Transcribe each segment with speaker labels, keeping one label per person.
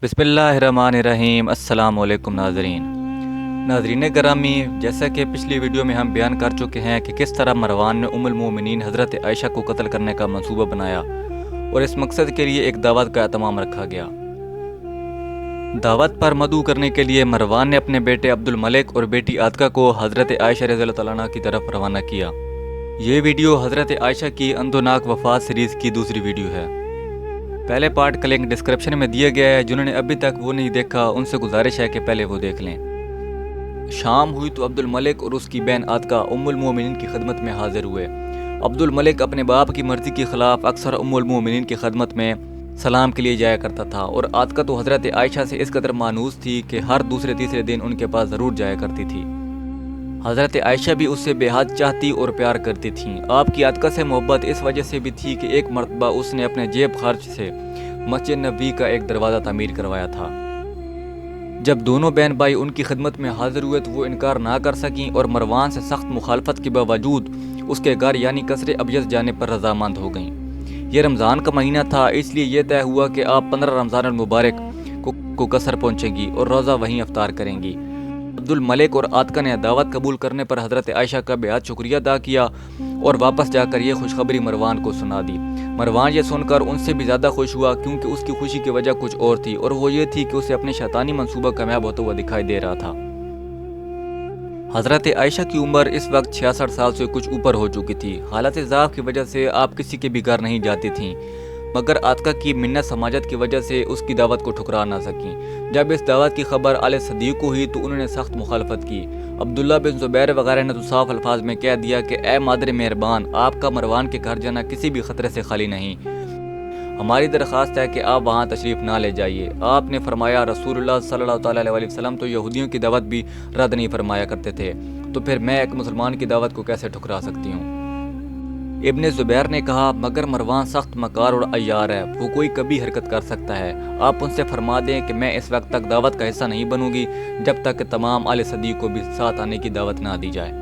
Speaker 1: بسم اللہ الرحمن الرحیم۔ السلام علیکم ناظرین گرامی، جیسا کہ پچھلی ویڈیو میں ہم بیان کر چکے ہیں کہ کس طرح مروان نے ام المومنین حضرت عائشہ کو قتل کرنے کا منصوبہ بنایا اور اس مقصد کے لیے ایک دعوت کا اہتمام رکھا گیا۔ دعوت پر مدعو کرنے کے لیے مروان نے اپنے بیٹے عبد الملک اور بیٹی عاتکہ کو حضرت عائشہ رضی اللہ تعالیٰ عنہ کی طرف روانہ کیا۔ یہ ویڈیو حضرت عائشہ کی اندوناک وفات سیریز کی دوسری ویڈیو ہے۔ پہلے پارٹ کا لنک ڈسکرپشن میں دیا گیا ہے، جنہوں نے ابھی تک وہ نہیں دیکھا ان سے گزارش ہے کہ پہلے وہ دیکھ لیں۔ شام ہوئی تو عبد الملک اور اس کی بہن عاتکہ ام المومنین کی خدمت میں حاضر ہوئے۔ عبد الملک اپنے باپ کی مرضی کے خلاف اکثر ام المومنین کی خدمت میں سلام کے لیے جایا کرتا تھا، اور عاتکہ تو حضرت عائشہ سے اس قدر مانوس تھی کہ ہر دوسرے تیسرے دن ان کے پاس ضرور جایا کرتی تھی۔ حضرت عائشہ بھی اس سے بے حد چاہتی اور پیار کرتی تھیں۔ آپ کی عاتکہ سے محبت اس وجہ سے بھی تھی کہ ایک مرتبہ اس نے اپنے جیب خرچ سے مسجد نبوی کا ایک دروازہ تعمیر کروایا تھا۔ جب دونوں بہن بھائی ان کی خدمت میں حاضر ہوئے تو وہ انکار نہ کر سکیں اور مروان سے سخت مخالفت کے باوجود اس کے گھر یعنی قصر ابیض جانے پر رضامند ہو گئیں۔ یہ رمضان کا مہینہ تھا، اس لیے یہ طے ہوا کہ آپ 15 رمضان المبارک کو قصر پہنچیں گی اور روزہ وہیں افطار کریں گی۔ عبد الملک اور عاتکہ نے دعوت قبول کرنے پر حضرت عائشہ کا بے حد شکریہ ادا کیا اور واپس جا کر یہ خوشخبری مروان کو سنا دی۔ مروان یہ سن کر ان سے بھی زیادہ خوش ہوا، کیونکہ اس کی خوشی کی وجہ کچھ اور تھی، اور وہ یہ تھی کہ اسے اپنے شیطانی منصوبہ کامیاب ہوتا ہوا دکھائی دے رہا تھا۔ حضرت عائشہ کی عمر اس وقت 66 سال سے کچھ اوپر ہو چکی تھی۔ حالت ضعف کی وجہ سے آپ کسی کے بھی گھر نہیں جاتی تھیں، مگر عاتکہ کی منت سماجت کی وجہ سے اس کی دعوت کو ٹھکرا نہ سکیں۔ جب اس دعوت کی خبر آل صدیق کو ہوئی تو انہوں نے سخت مخالفت کی۔ عبداللہ بن زبیر وغیرہ نے تو صاف الفاظ میں کہہ دیا کہ اے مادر مہربان، آپ کا مروان کے گھر جانا کسی بھی خطرے سے خالی نہیں، ہماری درخواست ہے کہ آپ وہاں تشریف نہ لے جائیے۔ آپ نے فرمایا رسول اللہ صلی اللہ تعالیٰ علیہ وسلم تو یہودیوں کی دعوت بھی رد نہیں فرمایا کرتے تھے، تو پھر میں ایک مسلمان کی دعوت کو کیسے ٹھکرا سکتی ہوں؟ ابن زبیر نے کہا مگر مروان سخت مکار اور عیار ہے، وہ کوئی کبھی حرکت کر سکتا ہے۔ آپ ان سے فرما دیں کہ میں اس وقت تک دعوت کا حصہ نہیں بنوں گی جب تک کہ تمام آل صدیق کو بھی ساتھ آنے کی دعوت نہ دی جائے۔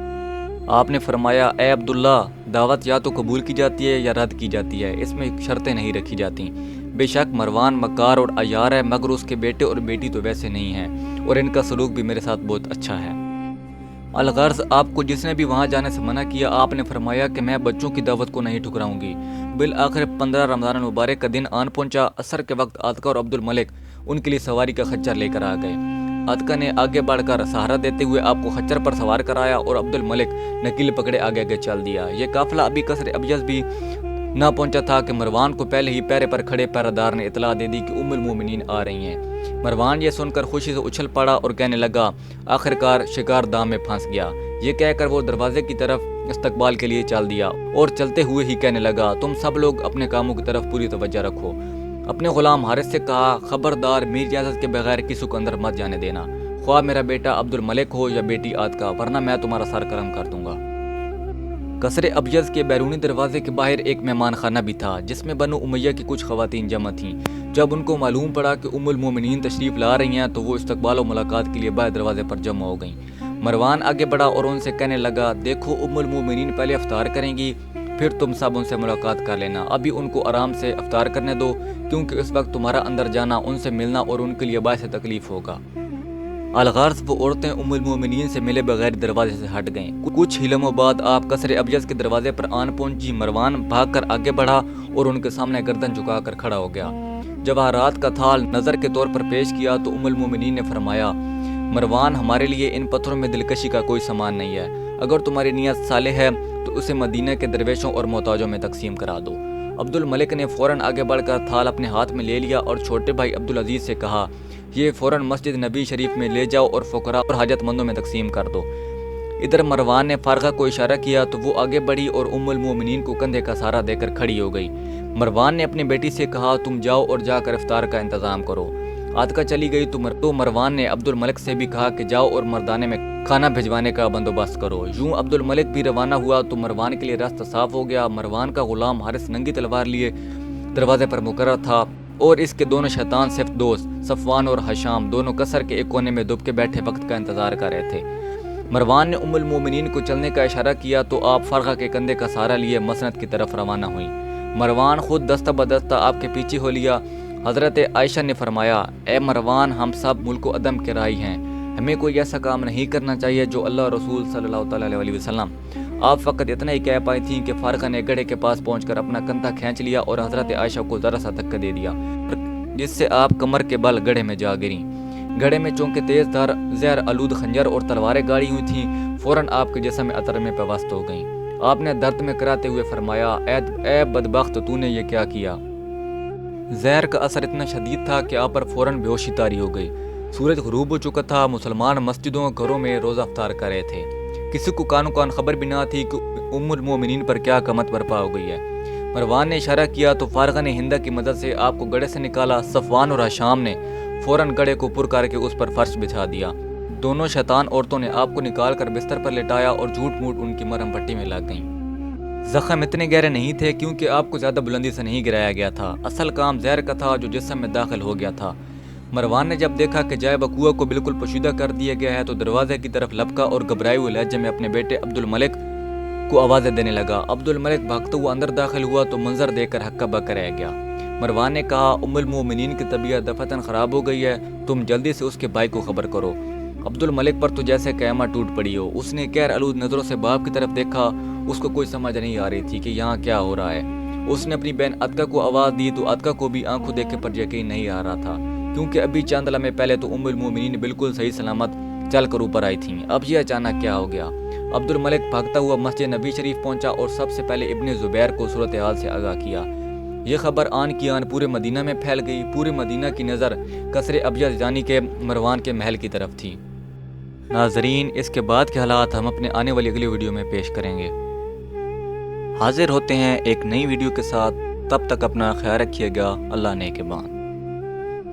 Speaker 1: آپ نے فرمایا اے عبداللہ، دعوت یا تو قبول کی جاتی ہے یا رد کی جاتی ہے، اس میں شرطیں نہیں رکھی جاتی۔ بے شک مروان مکار اور عیار ہے، مگر اس کے بیٹے اور بیٹی تو ویسے نہیں ہیں، اور ان کا سلوک بھی میرے ساتھ بہت اچھا ہے۔ الغرض آپ کو جس نے بھی وہاں جانے سے منع کیا، آپ نے فرمایا کہ میں بچوں کی دعوت کو نہیں ٹھکراؤں گی۔ بالآخر 15 رمضان المبارک کا دن آن پہنچا۔ عصر کے وقت عاتکہ اور عبد الملک ان کے لیے سواری کا خچر لے کر آ گئے۔ عاتکہ نے آگے بڑھ کر سہارا دیتے ہوئے آپ کو خچر پر سوار کرایا اور عبد الملک نکیل پکڑے آگے آگے چل دیا۔ یہ قافلہ ابھی قصر ابیض بھی نہ پہنچا تھا کہ مروان کو پہلے ہی پیرے پر کھڑے پہرےدار نے اطلاع دے دی کہ ام المومنین آ رہی ہیں۔ مروان یہ سن کر خوشی سے اچھل پڑا اور کہنے لگا آخرکار شکار دام میں پھنس گیا۔ یہ کہہ کر وہ دروازے کی طرف استقبال کے لیے چل دیا اور چلتے ہوئے ہی کہنے لگا تم سب لوگ اپنے کاموں کی طرف پوری توجہ رکھو۔ اپنے غلام حارث سے کہا خبردار میری اجازت کے بغیر کسی کو اندر مت جانے دینا، خواہ میرا بیٹا عبد الملک ہو یا بیٹی عاتکہ، ورنہ میں تمہارا سر قلم کر دوں گا۔ قصر ابیض کے بیرونی دروازے کے باہر ایک مہمان خانہ بھی تھا جس میں بنو امیہ کی کچھ خواتین جمع تھیں۔ جب ان کو معلوم پڑا کہ ام المومنین تشریف لا رہی ہیں تو وہ استقبال و ملاقات کے لیے باہر دروازے پر جمع ہو گئیں۔ مروان آگے بڑھا اور ان سے کہنے لگا دیکھو ام المومنین پہلے افطار کریں گی، پھر تم سب ان سے ملاقات کر لینا، ابھی ان کو آرام سے افطار کرنے دو، کیونکہ اس وقت تمہارا اندر جانا، ان سے ملنا اور ان کے لیے باعث تکلیف ہوگا۔ الغرض وہ عورتیں ام المومنین سے ملے بغیر دروازے سے ہٹ گئیں۔ کچھ ہی لمحوں بعد آپ قصر ابیض کے دروازے پر آن پہنچی۔ مروان بھاگ کر آگے بڑھا اور ان کے سامنے گردن جھکا کر کھڑا ہو گیا۔ جواہرات کا تھال نظر کے طور پر پیش کیا تو ام المومنین نے فرمایا مروان ہمارے لیے ان پتھروں میں دلکشی کا کوئی سامان نہیں ہے، اگر تمہاری نیت صالح ہے تو اسے مدینہ کے درویشوں اور محتاجوں میں تقسیم کرا دو۔ عبد الملک نے فوراً آگے بڑھ کر تھال اپنے ہاتھ میں لے لیا اور چھوٹے بھائی عبدالعزیز سے کہا یہ فوراً مسجد نبی شریف میں لے جاؤ اور فقراء اور حاجت مندوں میں تقسیم کر دو۔ ادھر مروان نے فارغہ کو اشارہ کیا تو وہ آگے بڑھی اور ام المومنین کو کندھے کا سہارا دے کر کھڑی ہو گئی۔ مروان نے اپنی بیٹی سے کہا تم جاؤ اور جا کر افطار کا انتظام کرو۔ عاتکہ چلی گئی تو مروان نے عبد الملک سے بھی کہا کہ جاؤ اور مردانے میں کھانا بھجوانے کا بندوبست کرو۔ یوں عبد الملک بھی روانہ ہوا تو مروان کے لیے راستہ صاف ہو گیا۔ مروان کا غلام حارث ننگی تلوار لیے دروازے پر مقرر تھا اور اس کے دونوں شیطان صفت دوست صفوان اور حشام دونوں قصر کے ایک کونے میں دب کے بیٹھے وقت کا انتظار کر رہے تھے۔ مروان نے ام المومنین کو چلنے کا اشارہ کیا تو آپ فرقہ کے کندھے کا سہارا لیے مسند کی طرف روانہ ہوئیں۔ مروان خود دستہ بدستہ آپ کے پیچھے ہو لیا حضرت عائشہ نے فرمایا، اے مروان، ہم سب ملک و عدم کے راہی ہیں، ہمیں کوئی ایسا کام نہیں کرنا چاہیے جو اللہ اور رسول صلی اللہ تعالیٰ علیہ وسلم۔ آپ فقط اتنا ہی کہہ پائی تھیں کہ فارقہ نے گڑھے کے پاس پہنچ کر اپنا کندھا کھینچ لیا اور حضرت عائشہ کو ذرا سا دھکا دے دیا، جس سے آپ کمر کے بل گڑھے میں جا گریں۔ گڑھے میں چونکہ تیز دھار زہر آلود خنجر اور تلواریں گاڑی ہوئی تھیں، فوراً آپ کے جسم میں عطر میں پیوست ہو گئیں۔ آپ نے درد میں کراتے ہوئے فرمایا، اے بدبخت، تو نے یہ کیا کیا؟ زہر کا اثر اتنا شدید تھا کہ آپ پر فوراً بے ہوشی طاری ہو گئی۔ سورج غروب ہو چکا تھا، مسلمان مسجدوں گھروں میں روزہ افطار کر رہے تھے۔ کسی کو کانوں کان خبر بھی نہ تھی کہ ام المومنین پر کیا قحمت برپا ہو گئی ہے۔ مروان نے اشارہ کیا تو فارغہ نے ہندہ کی مدد سے آپ کو گڑھے سے نکالا۔ صفوان اور حشام نے فوراً گڑھے کو پر کر کے اس پر فرش بچھا دیا۔ دونوں شیطان عورتوں نے آپ کو نکال کر بستر پر لٹایا اور جھوٹ موٹ ان کی مرہم پٹی میں لگ گئیں۔ زخم اتنے گہرے نہیں تھے کیونکہ آپ کو زیادہ بلندی سے نہیں گرایا گیا تھا، اصل کام زہر کا تھا جو جسم میں داخل ہو گیا تھا۔ مروان نے جب دیکھا کہ جائے وقوع کو بالکل پوشیدہ کر دیا گیا ہے تو دروازے کی طرف لپکا اور گھبرائے ہوئے لہجے میں اپنے بیٹے عبد الملک کو آوازیں دینے لگا۔ عبد الملک بھاگتا ہوا اندر داخل ہوا تو منظر دیکھ کر ہکا بکا رہ گیا۔ مروان نے کہا، ام المومنین کی طبیعت دفعتاً خراب ہو گئی ہے، تم جلدی سے اس کے بھائی کو خبر کرو۔ عبد الملک پر تو جیسے قیامت ٹوٹ پڑی ہو۔ اس نے قہر آلود نظروں سے باپ کی طرف دیکھا، اس کو کوئی سمجھ نہیں آ رہی تھی کہ یہاں کیا ہو رہا ہے۔ اس نے اپنی بہن عتکہ کو آواز دی تو عتکہ کو بھی آنکھوں دیکھے پر یقین نہیں آ رہا تھا، کیونکہ ابھی چند لمحے پہلے تو ام المومنین بالکل صحیح سلامت چل کر اوپر آئی تھیں، اب یہ اچانک کیا ہو گیا؟ عبد الملک بھاگتا ہوا مسجد نبی شریف پہنچا اور سب سے پہلے ابن زبیر کو صورتحال سے آگاہ کیا۔ یہ خبر آن کی آن پورے مدینہ میں پھیل گئی۔ پورے مدینہ کی نظر قصر ابیض یعنی کہ مروان کے محل کی طرف تھی۔ ناظرین، اس کے بعد کے حالات ہم اپنے آنے والی اگلی ویڈیو میں پیش کریں گے۔ حاضر ہوتے ہیں ایک نئی ویڈیو کے ساتھ، تب تک اپنا خیال رکھیے گا۔ اللہ نے کے بعد